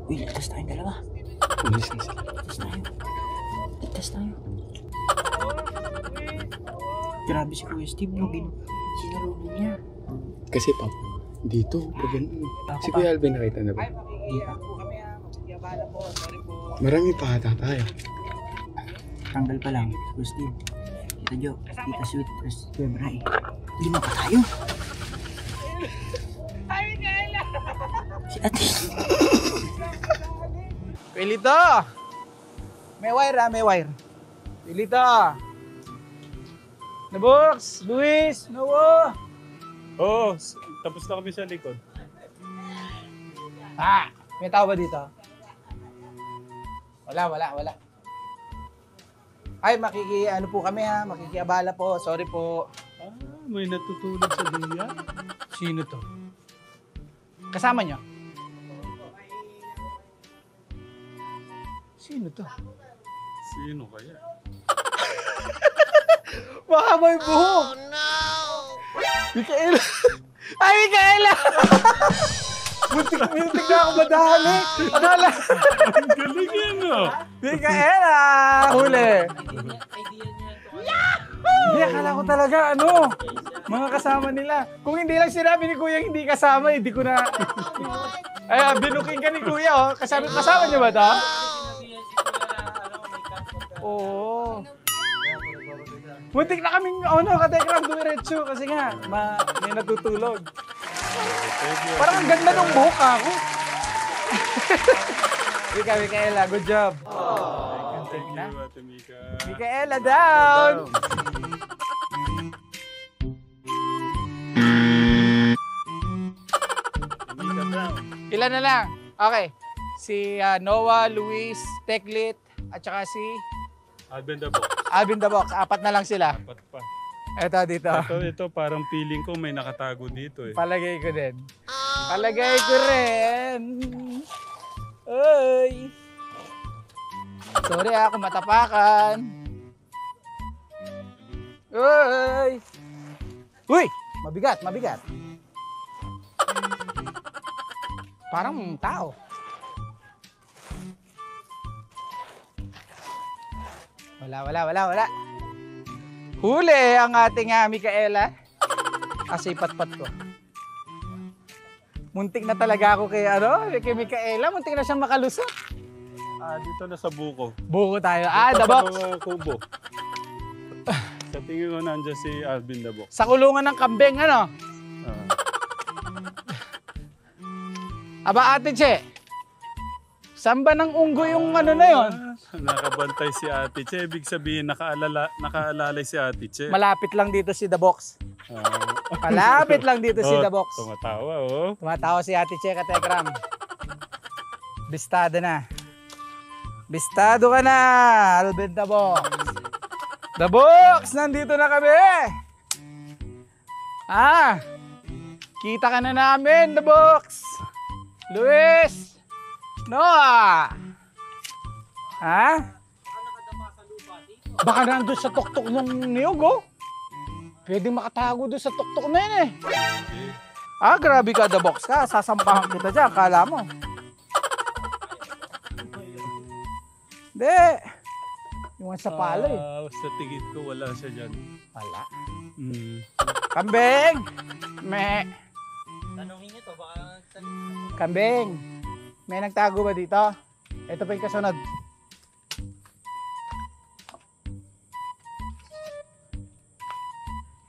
Uy, ligtas tayong dalawa. Ulis na sila. Ligtas tayo. Ligtas tayo. Grabe si Kuya Steve, no? Sinarunod niya. Kasi pa, dito, pag ganun. Si Kuya Alvin nakita na ba? Hindi pa. Marami pa ata tayo. Tanggal pa lang. Kuya Steve. Tita Jo. Tita Sweet. Tapos Kuya Bray. 5 pa tayo. Si Ate. Pilito! May wire may wire. Pilito! Nabox! Luis! Noah! Oo, tapos na kami sa likod. May tao ba dito? Wala. Ay, ano po kami ha, makikiabala po, sorry po. Ah, may natutulog sa diya. Sino to? Kasama nyo? Sino to? Sino kaya? Baka may buhok! Oh no! Mikaela! Ay, Mikaela! Muntik na ako madali! Akala! Ang galing yan, no? Mikaela! Huli! Hindi, akala ko talaga, mga kasama nila. Kung hindi lang sinabi ni Kuya hindi kasama, hindi ko na... Ay, binuking ka ni Kuya, oh. Kasama niyo ba ito? Oo. Muntik na kaming, katekram dumiretso kasi nga, may natutulog. Parang ang ganda ng buhok ako. Mikaela, good job. Thank you, Ate Mika. Mikaela, down! Mika down. Ilan na lang? Okay. Si Noah, Luis, Teklit, at saka si Alvin the Box. Alvin the Box. 4 na lang sila. 4 pa. Eto dito. Ito parang feeling ko may nakatago dito eh. Palagay ko din. Palagay ko rin. Ay. Sorry kung matapakan. Ay. Uy! Mabigat. Parang tao. Wala. Huli ang ating Mikaela. Kasi patpat ko. Muntik na talaga ako kay Mikaela. Muntik na siyang makalusot. Dito na sa buko. Buko tayo. The Sa box. mga kubo. Sa tingin ko nandiyan si Alvin the Box. Sa kulungan ng kambing, Aba, Ate Che. Saan ba ng unggoy yung na yon? Nakabantay si Ate Che. Ibig sabihin, nakaalalay si Ate Che. Malapit lang dito si The Box. Malapit lang dito si The Box. Tumatawa, oh. Tumatawa si Ate Che, katekram. Bistado na. Bistado ka na, Alvin The Box. The Box, nandito na kami. Kita ka na namin, The Box. Luis. Noah! Baka nandun sa tuktok ng niyog, oh. Pwedeng makatago doon sa tuktok na yun, eh. Grabe ka, The Box ka. Sasampahan kita dyan, kala mo. Hindi. Yung sa palo, eh. Sa tingin ko, wala siya dyan. Wala. Kambing! Tanongin niyo to, baka... Kambing. May nagtago ba dito? Ito pa yung kasunod.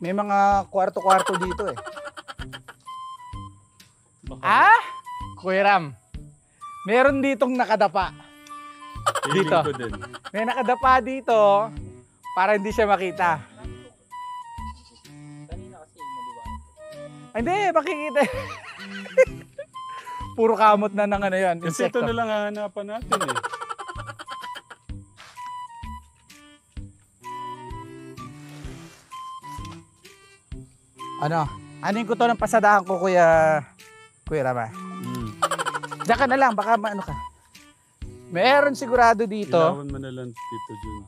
May mga kwarto-kwarto dito, eh. Kuya Ram. Meron ditong nakadapa. Feeling Dito. ko din. May nakadapa dito para hindi siya makita. Hindi, makikita. Puro kamot na ng yan, Kasi ito insekto. na lang hahanapan natin eh. Anin ko to ng pasadahan ko, Kuya Rama. Diyan ka na lang, baka maano ka. Meron sigurado dito. Ilawan mo na lang, Tito Jun.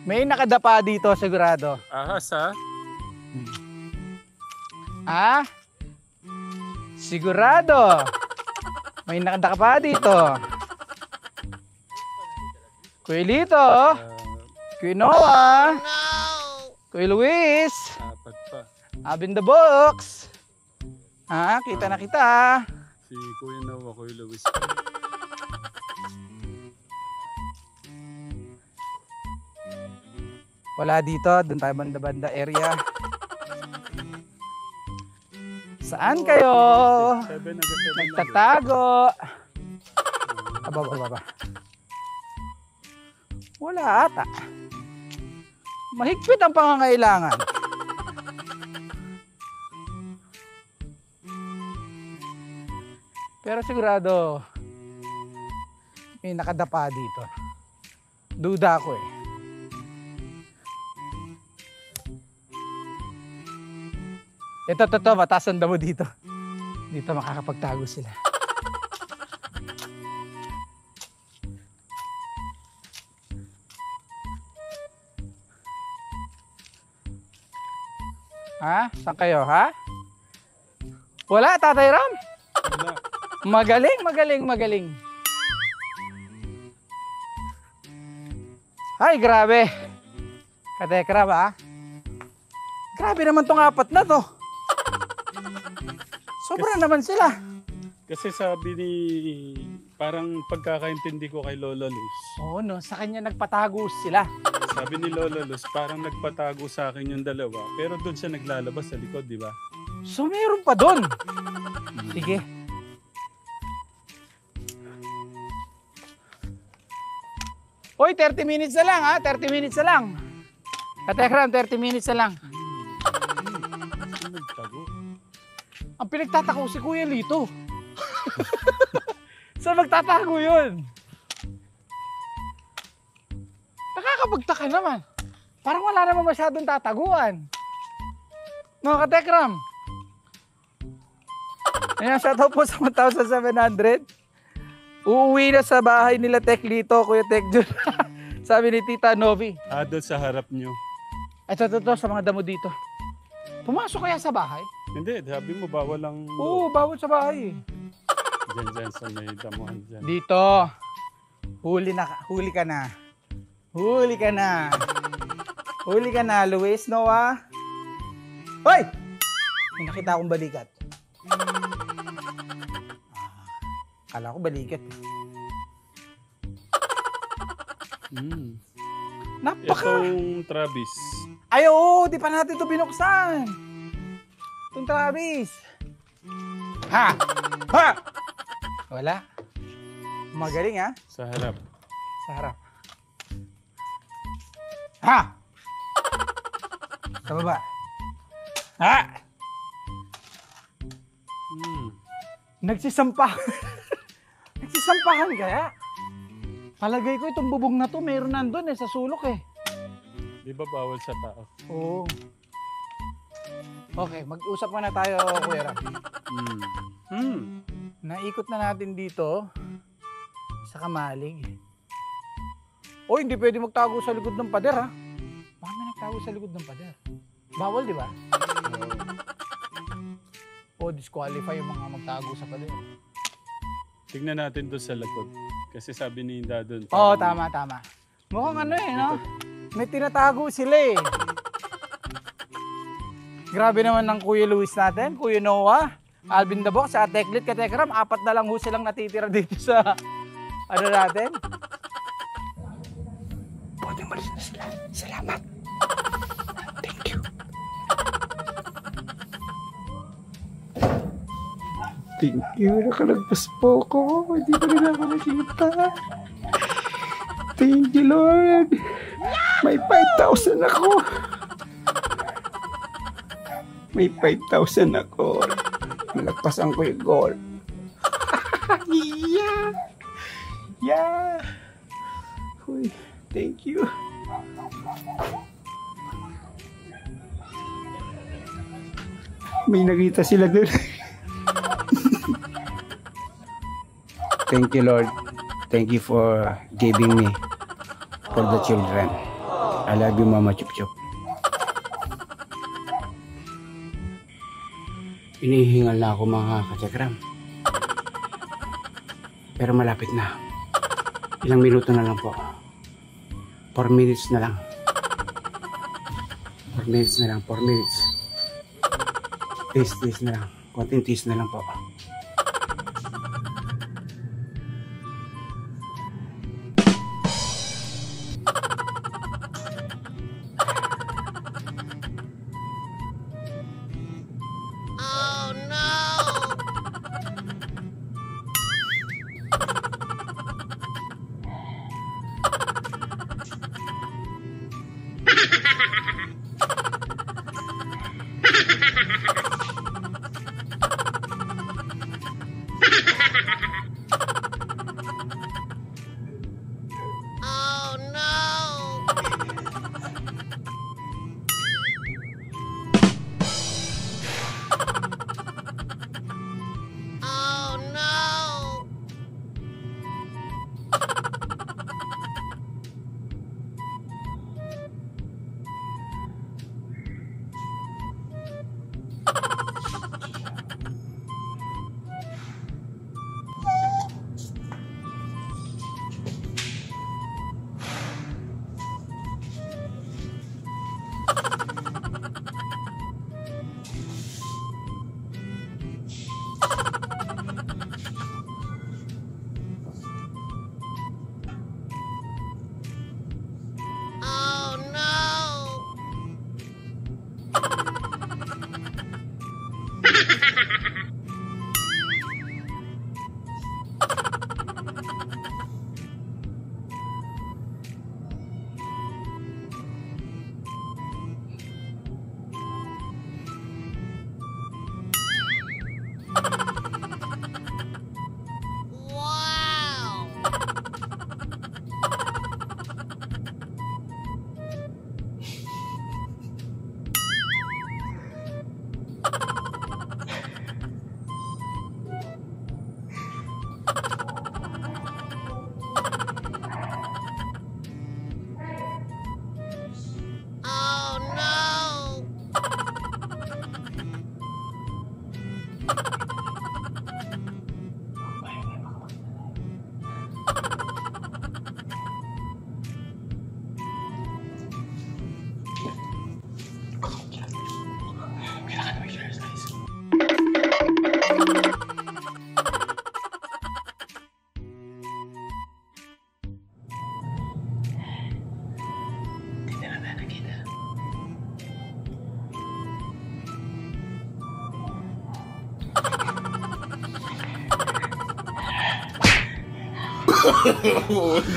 May nakadapa dito sigurado. Ahas ha? Sigurado. May nakadaka pa dito. Kuya Lito. Kuya Noah. Kuya Luis. Apat pa. Abin the box. Kita na kita. Si Kuya Noah, Kuya Luis. Wala dito, doon tayo banda-banda area. Saan kayo? 7 agad 7 Nagtatago. Aba. Wala ata. Mahigpit ang pangangailangan. Pero sigurado may nakadapa dito. Duda ko eh. Ito, mataas ang damo dito. Dito makakapagtago sila. Saan kayo, ha? Wala, Tatay Ram? Wala. Magaling. Ay, grabe. Katekram, ha? Grabe naman tong apat na to. Sobra naman sila. Kasi sabi ni, parang pagkakaintindi ko kay Lola Luz. Oo, no, sa kanya nagpatago sila. Sabi ni Lola Luz, parang nagpatago sa akin yung dalawa. Pero doon siya naglalabas sa likod, di ba? So, meron pa doon. Sige. Hoy, 30 minutes na lang, ha? 30 minutes na lang. Katekram, 30 minutes na lang. Saan nagtago? Ang pinagtatako si Kuya Lito. Saan magtatago yun? Nakakapagtaka naman. Parang wala naman masyadong tataguan. No, Katekram. Ayan, shoutout po sa 1,700. Uuwi na sa bahay nila Tek Lito, Kuya Tek Jun. Sabi ni Tita Novi. Doon sa harap nyo. Ito, sa mga damo dito. Pumasok kaya sa bahay? Hindi, sabi mo bawal lang. Oo, bawal sa bahay. Diyan sa may damuhan dyan. Dito. Huli ka na. Huli ka na, Luis, Noah. Hoy! May nakita akong balikat. Kala ko balikat. Itong Travis. Ay, oo, di pa natin ito binuksan. Itong Travis. Ha! Wala. Magaling, ha? Sa harap. Sa harap. Ha! Sa baba. Ha! Nagsisampahan. Nagsisampahan kaya? Palagay ko itong bubong na to, mayroon nandun sa sulok eh. Di ba bawal sa tao? Oo. Okay, mag-usap muna tayo, Kuya Ram. Naikot na natin dito sa Kamalig. O, hindi pwede magtago sa likod ng pader, ha? Baka may nagtago sa likod ng pader. Bawal, di ba? O, disqualify yung mga magtago sa pader. Tignan natin doon sa likod. Kasi sabi ni Inda doon. Oo, tama. Mukhang ano eh, no? May tinatago sila eh. Grabe naman ng Kuya Luis natin, Kuya Noah, Alvin the Box, at Teklit, Katekram, 4 na lang ho silang natitira dito sa ano natin. Pwede malis na sila. Salamat. Thank you. Thank you. Nakalagpas po ko. Hindi ko rin ako nakita. Thank you, Lord. May 5,000 ako. May 5,000 ako. Nalagpasan ko yung goal. Yeah. Uy, thank you. May nakita sila doon. Thank you, Lord. Thank you for giving me for the children. I love you, Mama Chup Chup. Inihingal na ako, mga katekram. Pero malapit na. Ilang minuto na lang po. 4 minutes na lang. 4 minutes na lang. 4 minutes. Tiis na lang. Konting tiis na lang po.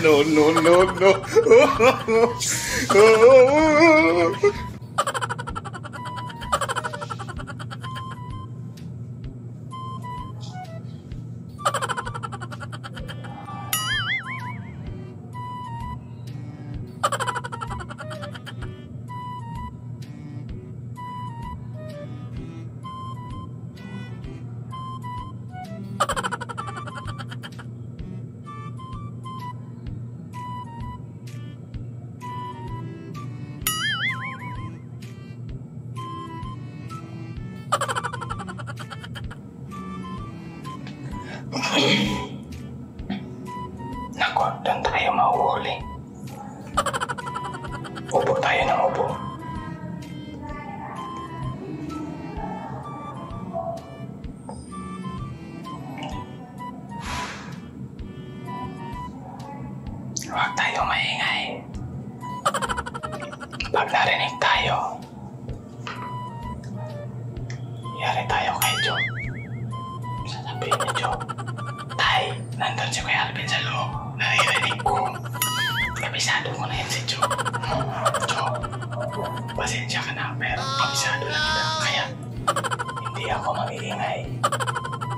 No, no, no, no. Nako, doon tayo mahuhuli. Upo tayo ng upo. Huwag tayo maingay. Pag narinig tayo, yari tayo kay Joe. Sasabihin ni Joe, Tay, nandun si Kuya Alvin sa loob. Naririnig ko. Kabisado ko na yan si Joe. Joe, pasensya ka na, pero kabisado lang kita. Kaya, hindi ako mag-iingay.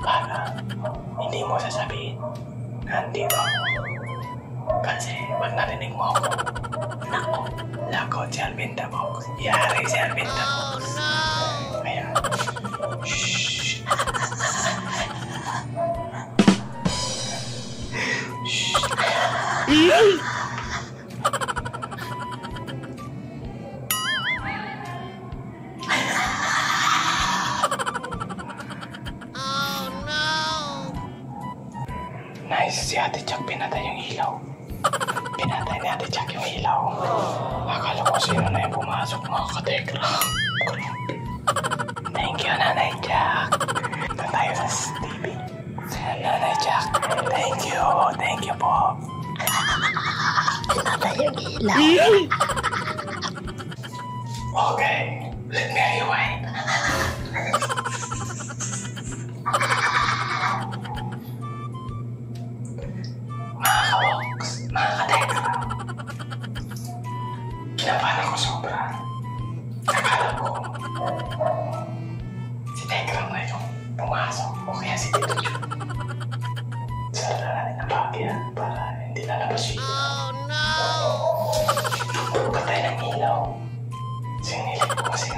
Para hindi mo sasabihin, nandito ako. Kasi, pag narinig mo ako, nako, lakot si Alvin Tabox. Yari si Alvin Tabox. Kaya, shhh. Ay, si Ate Jack pinatay yung ilaw. Pinatay ni Ate Jack yung ilaw. Akala ko sino na yung pumasok, mga katekra. Thank you, Nanay Jack. Ito tayo sa TV. Nanay Jack, thank you. Thank you po. Pinatay yung ilaw. Okay, let me rewind. Mga kawoks, mga katekra. Kinabahan ako sobra. Akala ko, si Tekra na yung pumasok o kaya si Tito Chu. Sarala natin ang bagya para hindi lalabas yung ilaw. Oh no! Patay ng ilaw. Sinilip ko kasi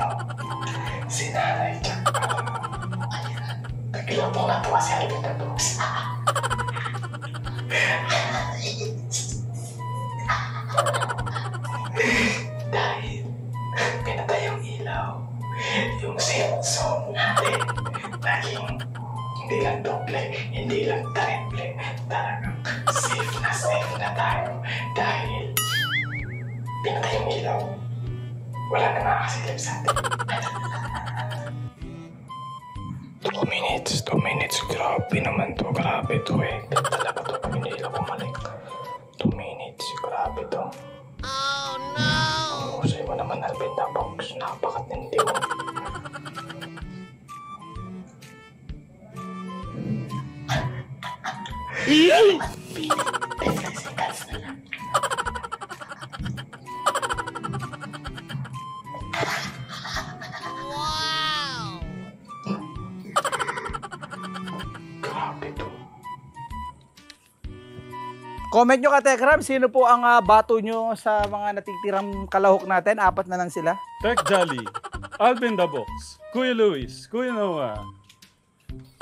si Nanay Jack. Bigla po natuwa si Alvin na Box. Dahil pinatay yung ilaw, yung safe zone natin naging hindi lang doble, hindi lang triple, talagang safe na tayo dahil pinatay yung ilaw. Wala na nakakasilip sa atin. 2 minutes, grabe naman to, grabe to eh. Talaga to pag hindi lang bumalik. 2 minutes, grabe to. Oh no! Husay mo naman, Alvin na Box, napakatindi mo. Grabe to. Comment nyo Katekram, sino po ang bato nyo sa mga natitirang kalahok natin? 4 na lang sila. Tek Jolly, Alvin the Box, Kuya Luis, Kuya Noah.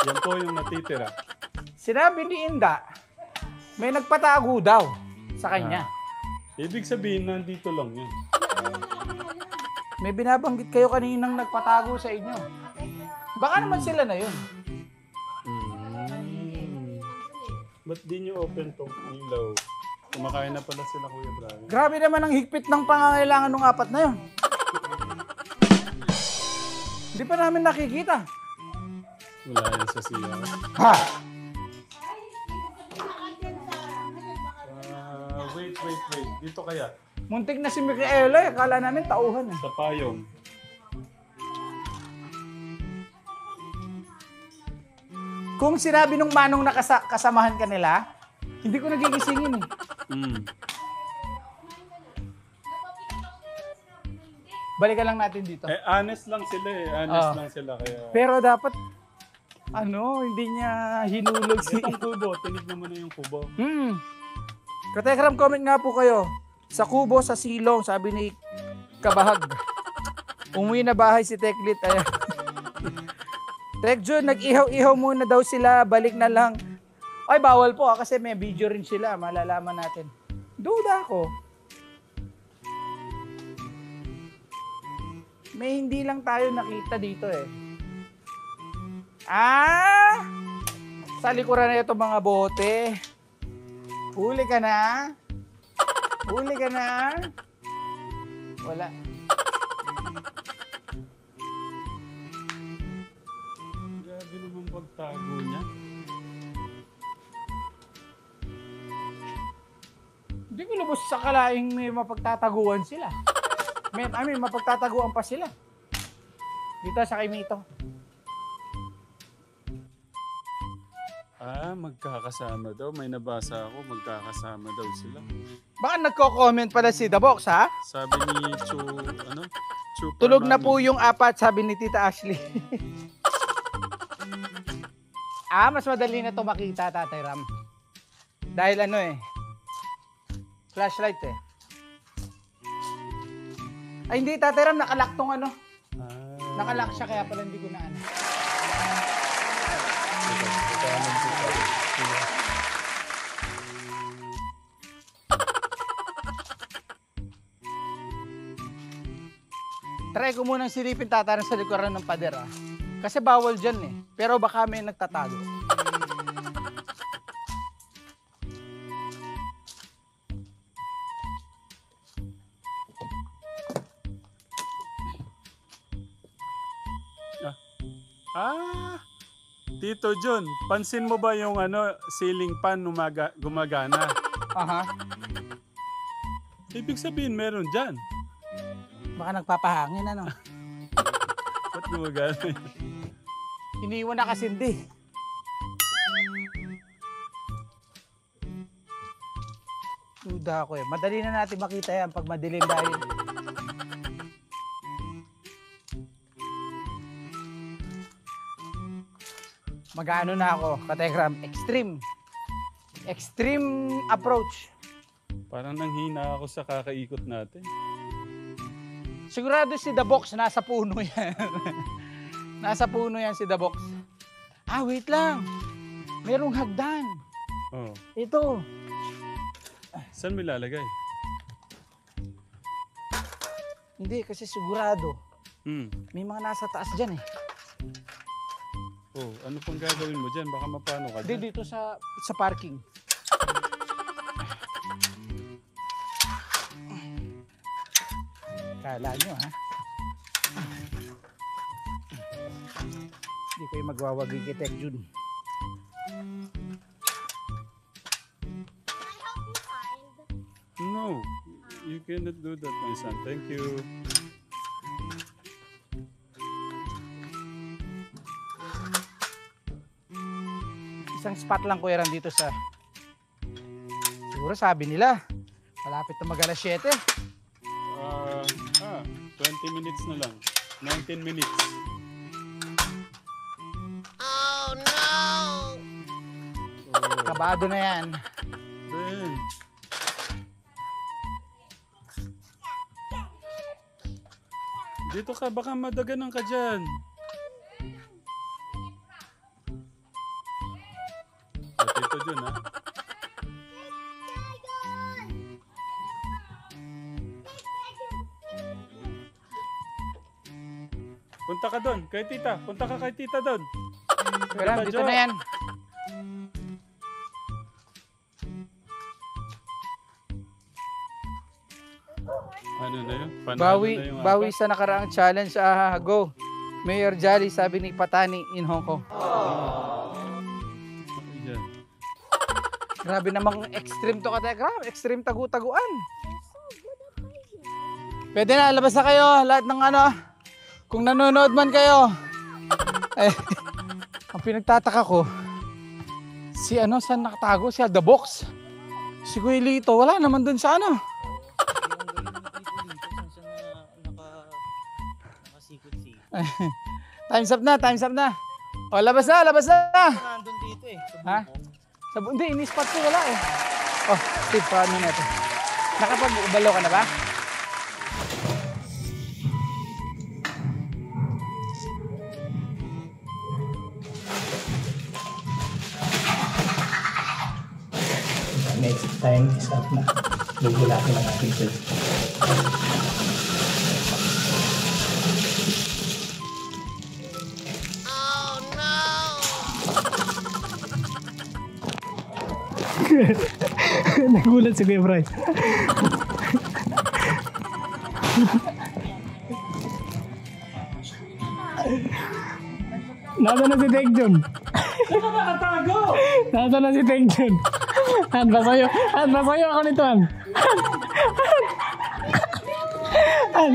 Yan po yung natitira. Sinabi ni Inda, may nagpatago daw sa kanya. Ibig sabihin, nandito lang yun. May binabanggit kayo kaninang nagpatago sa inyo. Baka naman sila na yun. Ba't di nyo open tong ilaw? Kumakain na pala sila, Kuya Brian. Grabe naman ang higpit ng pangangailangan ng 4 na yun. Hindi pa namin nakikita. Wala yan sa siya. Ha? Wait. Dito kaya? Muntik na si Micaela eh. Akala namin tauhan eh. Sa payong. Kung sinabi nung manong na kasamahan ka nila, hindi ko nagigisingin eh. Balikan lang natin dito. Eh, honest lang sila eh. Honest lang sila kaya... Pero dapat, hindi niya hinulog si... Itong kubo, tinignan mo na yung kubo. Katekram, comment nga po kayo. Sa kubo, sa silong, sabi ni Kabahag. Umuwi na bahay si Teklit. Ayan. Tekjun, nag-ihaw-ihaw muna daw sila. Balik na lang. Ay, bawal po kasi may video rin sila. Malalaman natin. Duda ako. May hindi lang tayo nakita dito eh. Sa likuran na ito mga bote. Huli ka na? Huli ka na? Wala. Grabe naman pagtago niya. Hindi ko lubos sa kalaing may mapagtataguan sila. May mapagtataguan pa sila. Dito sa kay Mito. Magkakasama daw. May nabasa ako, magkakasama daw sila. Baka nagko-comment pala si The Box, ha? Sabi ni Tulog na po yung 4, sabi ni Tita Ashley. Mas madali na to makita, Tatay Ram. Dahil flashlight eh. Ay hindi, Tatay Ram, nakalock tong Nakalock siya, kaya pala hindi ko na Try ko munang silipin Tataran sa likuran ng pader Kasi bawal dyan eh. Pero baka may nagtatago. Tito John, pansin mo ba yung ceiling fan gumagana? Aha. Ibig sabihin meron dyan. Baka nagpapahangin, ano? Ba't gumagana yun? Iniwan na kasi hindi. Duda ako eh. Madali na natin makita yan pag madilim dahil. Mag-ano na ako, Kategram. Extreme approach. Parang nanghina ako sa kakaikot natin. Sigurado si The Box, nasa puno yan. Nasa puno yan si The Box. Wait lang. Merong hagdan. Oh. Ito. Saan mo ilalagay? Hindi, kasi sigurado. May mga nasa taas dyan eh. Oh, ano pang gagawin mo dyan? Baka mapano ka Hindi, dyan. dito sa parking. Kala nyo ha? Hindi ko yung magwawagi kay Tek Jun. No, you cannot do that, my son. Thank you. Isang spot lang kuya dito sa... Siguro sabi nila, malapit na mag-alas 7. 20 minutes na lang. 19 minutes. Oh no! Kabado na yan. Then, dito ka, baka madaganan ka dyan. Tito Jun, ha? Punta ka doon, kay tita. Punta ka kay tita doon. Pero Tita dito Jo. na yan. Ano na yun? Panalo Bawi, na yung bawi apat. sa nakaraang challenge. Go. Mayor Jolly, sabi ni Patani in Hong Kong. Yan. Grabe namang extreme to Kategram. Extreme tagu-taguan. Pwede na, labas na kayo. Lahat ng kung nanonood man kayo. Ang pinagtataka ko, saan nakatago? Si The Box. Si Kuya Lito, wala naman dun sa Time's up na. O, labas na. Nandun dito eh. Ha? Hindi, ini-spot ko, wala eh. Oh, Steve, paano na ito? Nakapag-ubalo ka na ba? Next time is up na. Lugulatin ang ating food. Nagulat si Kuya Bray. Nasa na si Tek Jun. Nasa na si Tek Jun. Han, basayo ako nito, Han. Han,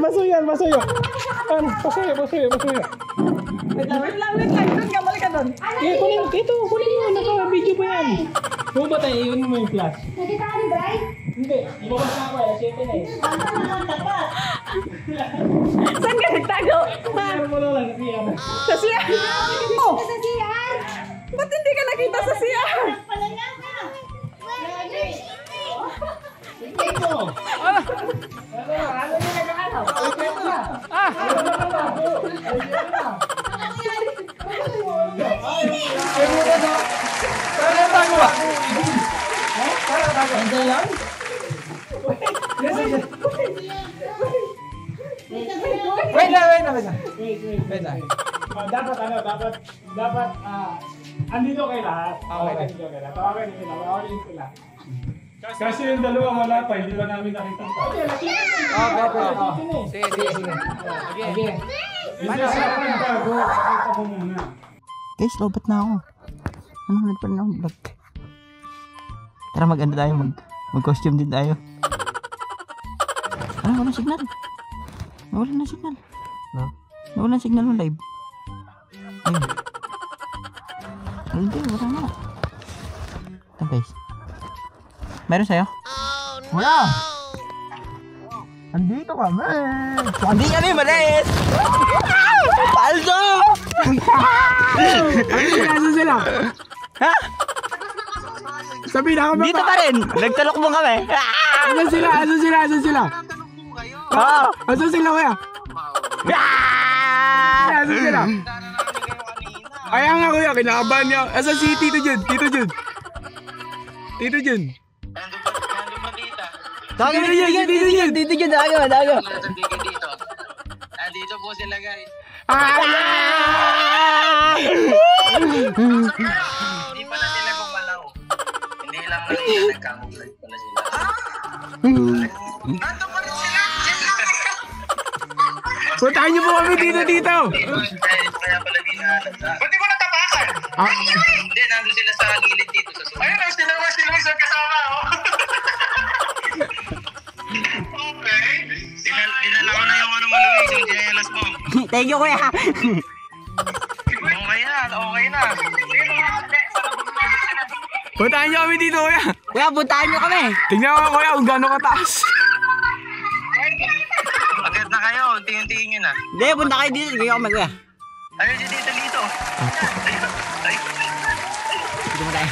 basayo. Han, basayo. Wait lang. Doon ka, balik ka doon. Kunin mo. Naka-video pa yan. Kung ba tayo, iyon mo yung flash. Nakita ka ni Bray? Hindi, ibabas na ako. Alas 7 na eh. Saan ka nagtago? Pero mo lang sa CR. Sa CR? Oh! Sa CR? Ba't hindi ka nakita sa CR? Pala nga ka. Ito! Ano yung nag-aalaw? Andiyan lang? Wait lang. Wait. Dapat, andito kayo lahat. Okay. Tawagan nyo sila. Tawagan sila. Kasi yung dalawa wala pa, hindi pa namin nakikita. Okay. Sige. Again. Hindi sa pagbago. Pakita mo muna. Guys, lobat na ako. Ano pa rin ako vlog. Tara mag-ano tayo, mag-costume din tayo. Ano, walang signal. Nawalan na signal. No? Nawalan signal ng live. Ayun. Hindi, wala na. Ito guys. Meron sa'yo? Wala! Andito kami! Hindi kami malis! Paldo! Ano sila? Ha? Sabi na kami Dito pa rin! Nagtalok mo kami! Asan sila? Asan sila? Oo! Asan sila kuya? Asan sila? Kaya nga kuya, kinakabahan niya. Asan si Tito Jun? Tito Jun? Tito Jun? Tawagin mo Tito Jun! Dago! Nandito po sila guys. Hindi pala sila gumalaw. Hindi lang nagkamuflage pala sila. Nandun pa rin sila! Puntahan niyo po kami dito! Kaya pala dinahanap sa... Ba't di mo natapakan? Hindi, nandun sila sa gilid dito sa sumunod. Ayun, sila isang kasama, oh. Okay. Dinala ko na yung ano mo, Luis, yung chinelas mo. Thank you kuya! Okay na. Puntahan niyo kami dito kuya! Kuya, puntahan nyo kami! Tingnan ko kuya kung gano'ng kataas. Agad na kayo, unti-untiin nyo na. Hindi, punta kayo dito. Kuya kami kuya. Ayun si dito. Ay. Dito mo tayo.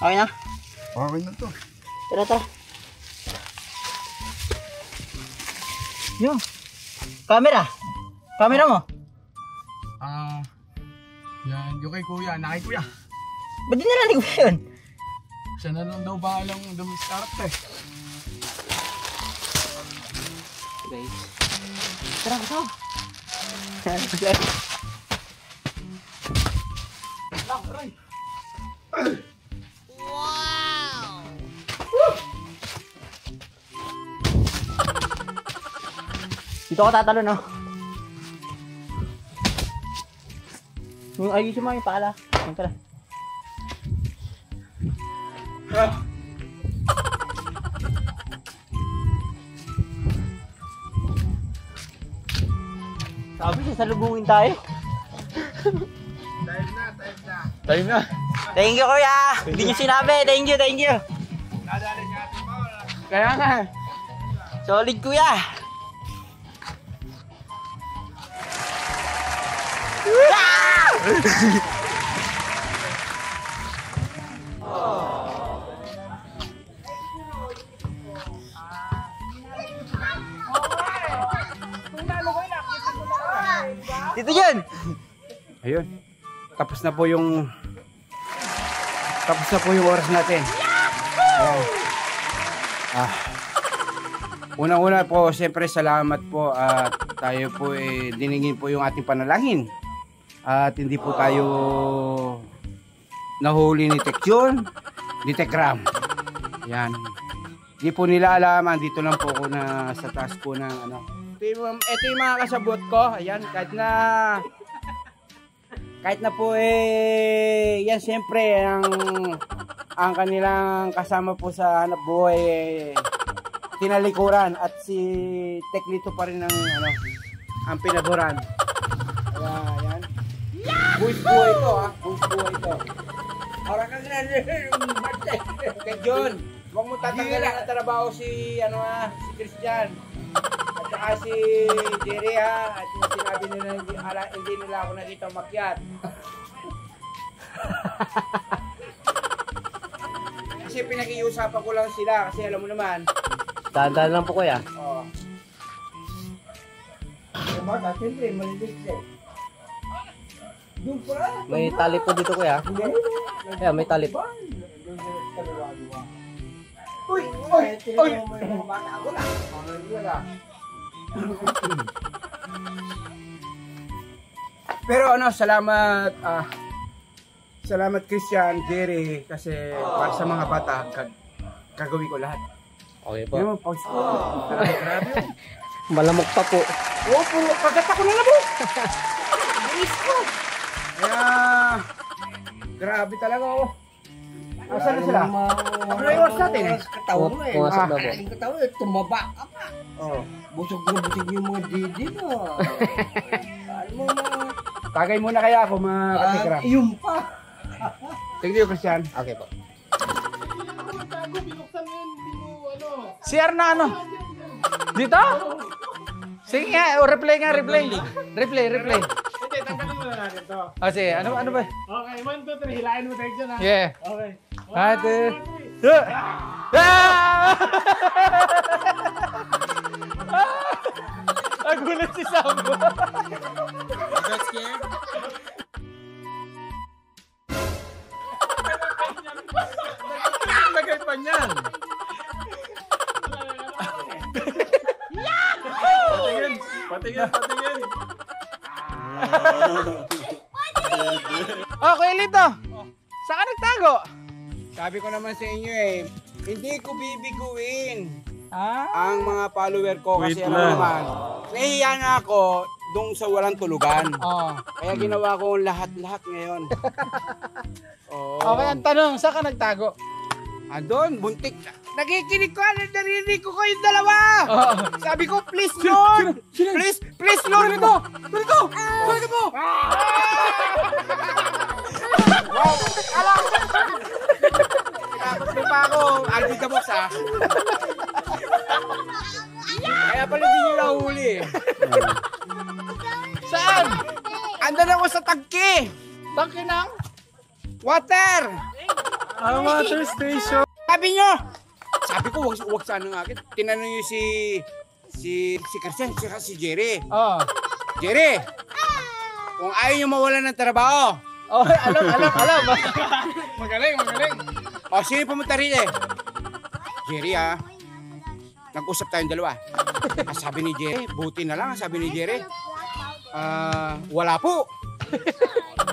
Okay na? Okay na to. Tara. Yo. Camera mo. Yan, yung kay kuya, na kay kuya. Ba't di nalalig mo yun? Siya na lang daw bahalang dumiskarte. Guys. Tara, ito. Dito ako tatalo, no? Ayusin mo yung pala. Yung pala. Sabi siya, salubungin tayo. Tayo na. Thank you, kuya. Hindi niyo sinabi. Thank you. Kaya nga. Solid, kuya. Dito yun. Ayun. Tapos na po yung oras natin. Ayan. Unang-una po, siyempre salamat po at tayo po diningin po yung ating panalangin. At hindi po tayo nahuli ni Tekjon, ni Tekram. Yan. Hindi po nila alam, andito lang po ako na sa taas po ng ano. Ito yung mga kasabot ko. Ayan, kahit na po yan siyempre ang kanilang kasama po sa hanap buhay tinalikuran at si Teklito pa rin ang pinaboran. Ayan. Buwis buhay ito buwis buhay ito. Para kang kay John, huwag mo tatanggalan ng trabaho si Christian at saka si Jerry at yung sinabi nila hindi nila ako nakita umakyat. Kasi pinag-iusapan ko lang sila kasi alam mo naman. Dahan-dahan lang po, kuya. Oo. Diba? Siyempre, malilit siya. Doon pa. May tali po dito, kuya. Kaya may tali po. Uy! Pero salamat salamat Christian, Jerry kasi para sa mga bata gagawin ko lahat. Okay po. Yung pause ko. Grabe. Malamok pa po. Oo, puro kagat ako na labo. Bilis ko. Kaya, grabe talaga oh. Asan na sila? Ano yung oras natin eh? Katawan mo eh. Pumasok na po. Ang katawan eh, tumaba ka pa. Oo. Busog na busog yung mga didi mo. Alam mo na. Tagay muna kaya ako mga katikra. Yung pa. Thank you, Christian. Okay po. CR na ano? Dito? Sige nga, replay nga, replay. Replay. Hindi, tanggalin mo na natin to. Ah, sige, ano ba? Okay, 1, 2, 3. Hilain mo tayo dyan ha. Yeah. Okay. Ate. Nagulat si Sambo. Lagay pa niyan. Patingin. Okay, Lito. Saan ka nagtago? Sabi ko naman sa inyo eh, hindi ko bibiguin Ah? ang mga follower ko kasi Wait alam lang. naman, nahihiya na ako dong sa walang tulugan. Oh. Kaya ginawa ko lahat-lahat ngayon. Oo. Okay, ang tanong, saan ka nagtago? Andon, buntik. Nakikinig ko, narinig ko kayong dalawa. Oh. Sabi ko, please Lord. Please Lord. Ganito. Wow. Alam. Dapat pa ako. Alvin the Box ah. Kaya pala di nyo nahuli. Saan? Andan ako sa tangke. Tangke ng? Water. Water station. Sabi ko, wag sana nga. Tinanong nyo si Christian, si Jerry. Oh. Jerry, kung ayaw nyo mawalan ng trabaho, Oh, alam. magaling. O, sino pumunta rin eh? Jerry nag-usap tayong dalawa. Sabi ni Jerry, buti na lang, sabi ni Jerry, wala po.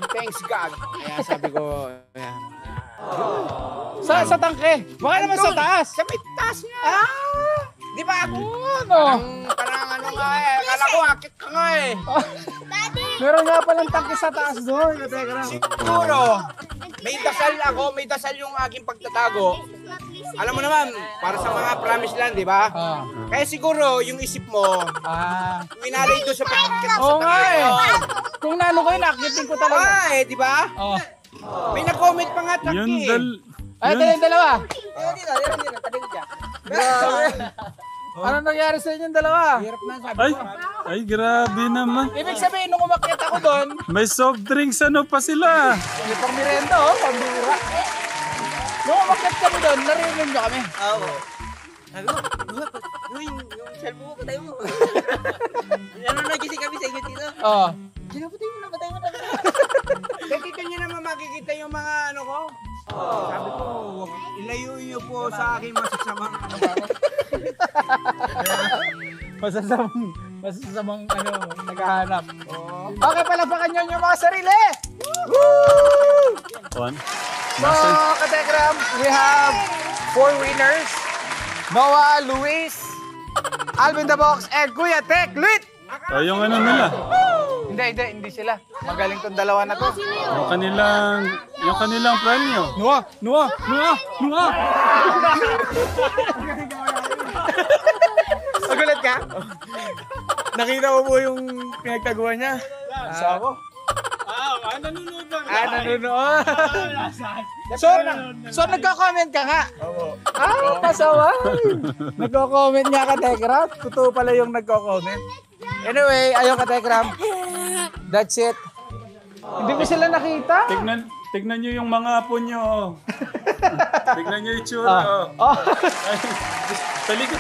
Thanks God. Kaya sabi ko, Sa tangke? Baka naman sa taas. sa may taas niya. Di ba ako? Ano? Parang ano nga eh. Kala ko akit ka nga eh. Meron nga palang tangke sa taas doon. Siguro, may dasal yung aking pagtatago. Alam mo naman, para sa mga promise land, di ba? Ah. Kaya siguro, yung isip mo, winalay doon sa pagkakit sa Oo nga eh. tayo. Kung nalo kayo, nakikitin ko talaga. Di ba? Oh. May nag-comment pa nga, Yun Taki. Ay, yung dalawa. Dito, tabi ko dyan. Ano nangyari sa inyong dalawa? Ay, grabe naman. Ibig sabihin, nung umakyat ako doon, May soft drinks ano pa sila. may pang merienda pambira. Nung umakyat kami doon, narinig nyo kami. Oo. Sabi ko, yung cellphone ko, patay mo. Ano nagising kami sa inyo dito? Oo. Patay mo na. Dito nyo naman makikita yung mga ano ko. Sabi ko, ilayo nyo po sa aking masasamang Masasamang naghahanap. Okay, palapakan nyo yung mga sarili! One. So, Kategram, we have 4 winners. Noah, Luis, Alvin the Box, and Kuya Tek Lit! Yung ano nila. Hindi sila. Magaling tong dalawa na to. Yung kanilang premyo. Noah! Nagulat ka? Nakita mo po yung pinagtaguan niya? Sa ako? Nanonood lang. Nanonood. So nagko-comment ka nga? Oo. Pasaway. Nagko-comment nga ka, Tekram. Totoo pala yung nagko-comment. Anyway, ayun ka, Tekram. That's it. Hindi ko sila nakita. Tignan nyo yung mga apo nyo. Tignan nyo yung tsura. Ay, talikod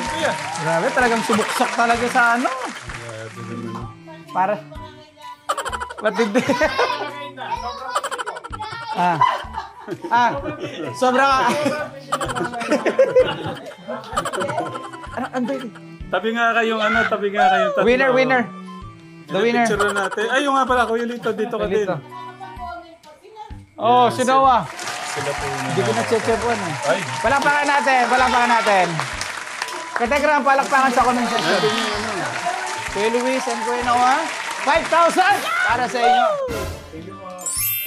kuya. Grabe, talagang subuksak talaga sa ano. Para matindi. Sobrang Tabi nga kayong tatlo. winner. The winner. Picture natin. Ay, yung nga pala, Kuya Lito, dito ka din. Oh, si Noah. Sila po yung Hindi ko na-check-check Ay, Palakpakan natin. Kategram, palakpakan sa comment section. Kuya Luis and Kuya Noah, 5,000 para sa inyo.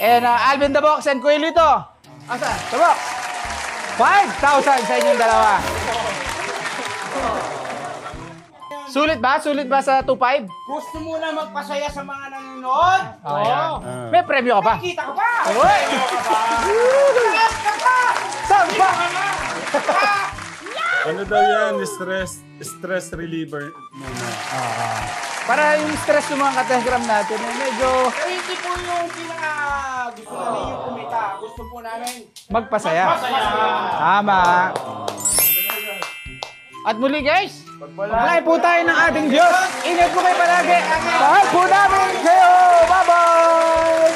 And Alvin the Box and Kuya Lito. Asa? The Box. 5,000 sa inyong dalawa. Sulit ba? Sulit ba sa 2.5? Gusto mo na magpasaya sa mga nanonood? Oo. May premyo ka pa. Kita ka pa! Uy! Saan pa? ano daw yan? Stress reliever muna. Para yung stress ng mga kategram natin, medyo Pero hindi po yung pinaka gusto namin yung kumita. Gusto po namin magpasaya. Tama. At muli guys, pagpalain po tayo ng ating Diyos. Ingat po kayo palagi. Mahal po namin kayo. Bye-bye!